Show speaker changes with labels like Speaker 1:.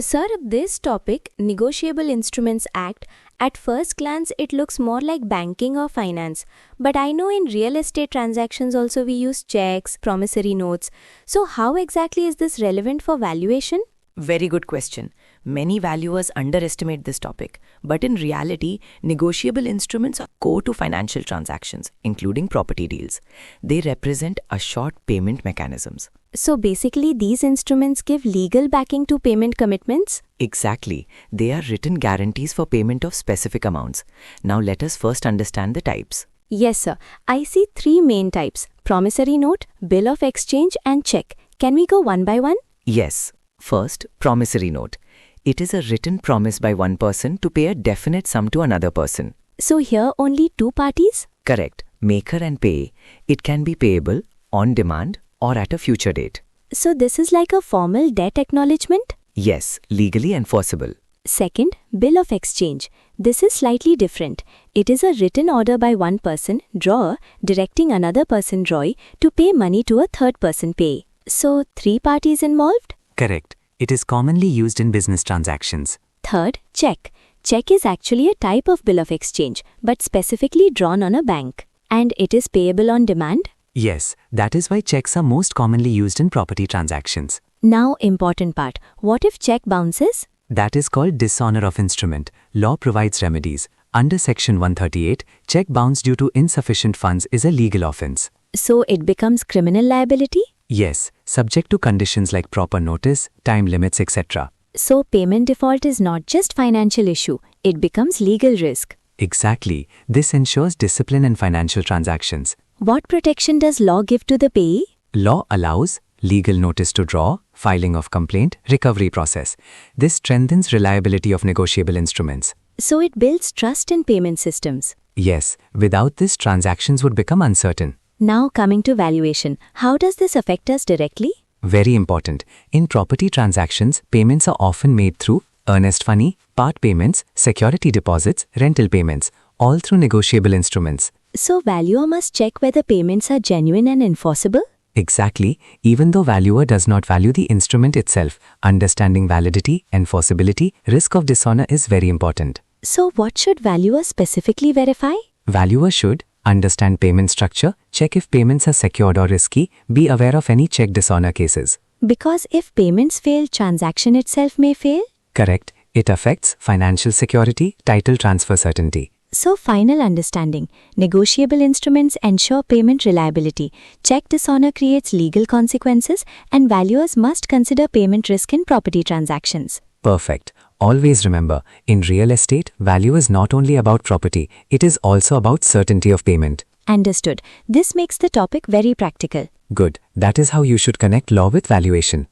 Speaker 1: Sir, this topic, Negotiable Instruments Act, at first glance it looks more like banking or finance. But I know in real estate transactions also we use checks, promissory notes. So how exactly is this relevant for valuation?
Speaker 2: Very good question. Many valuers underestimate this topic, but in reality, negotiable instruments are core to financial transactions, including property deals. They represent assured payment mechanisms.
Speaker 1: So basically these instruments give legal backing to payment commitments?
Speaker 2: Exactly. They are written guarantees for payment of specific amounts. Now let us first understand the types.
Speaker 1: Yes, sir. I see three main types: promissory note, bill of exchange, and check. Can we go one by one?
Speaker 2: Yes. First, promissory note. It is a written promise by one person to pay a definite sum to another person.
Speaker 1: So here only two parties?
Speaker 2: Correct. Maker and payee. It can be payable, on demand, or at a future date.
Speaker 1: So this is like a formal debt acknowledgement?
Speaker 2: Yes, legally enforceable.
Speaker 1: Second, bill of exchange. This is slightly different. It is a written order by one person, drawer, directing another person, drawee, to pay money to a third person, payee. So three parties involved?
Speaker 3: Correct. It is commonly used in business transactions.
Speaker 1: Third, check. Check is actually a type of bill of exchange, but specifically drawn on a bank. And it is payable on demand?
Speaker 3: Yes, that is why checks are most commonly used in property transactions.
Speaker 1: Now, important part. What if check bounces?
Speaker 3: That is called dishonor of instrument. Law provides remedies. Under Section 138, check bounce due to insufficient funds is a legal offense.
Speaker 1: So it becomes criminal liability?
Speaker 3: Yes, subject to conditions like proper notice, time limits, etc.
Speaker 1: So payment default is not just financial issue, it becomes legal risk.
Speaker 3: Exactly. This ensures discipline in financial transactions.
Speaker 1: What protection does law give to the payee?
Speaker 3: Law allows legal notice to draw, filing of complaint, recovery process. This strengthens reliability of negotiable instruments.
Speaker 1: So it builds trust in payment systems.
Speaker 3: Yes, without this, transactions would become uncertain.
Speaker 1: Now coming to valuation, how does this affect us directly?
Speaker 3: Very important. In property transactions, payments are often made through earnest money, part payments, security deposits, rental payments, all through negotiable instruments.
Speaker 1: So valuer must check whether payments are genuine and enforceable?
Speaker 3: Exactly. Even though valuer does not value the instrument itself, understanding validity, enforceability, risk of dishonor is very important.
Speaker 1: So what should valuer specifically verify?
Speaker 3: Valuer should understand payment structure, check if payments are secured or risky, be aware of any check dishonor cases.
Speaker 1: Because if payments fail, transaction itself may fail?
Speaker 3: Correct. It affects financial security, title transfer certainty.
Speaker 1: So final understanding. Negotiable instruments ensure payment reliability. Check dishonor creates legal consequences, and valuers must consider payment risk in property transactions.
Speaker 3: Perfect. Always remember, in real estate, value is not only about property, it is also about certainty of payment.
Speaker 1: Understood. This makes the topic very practical.
Speaker 3: Good. That is how you should connect law with valuation.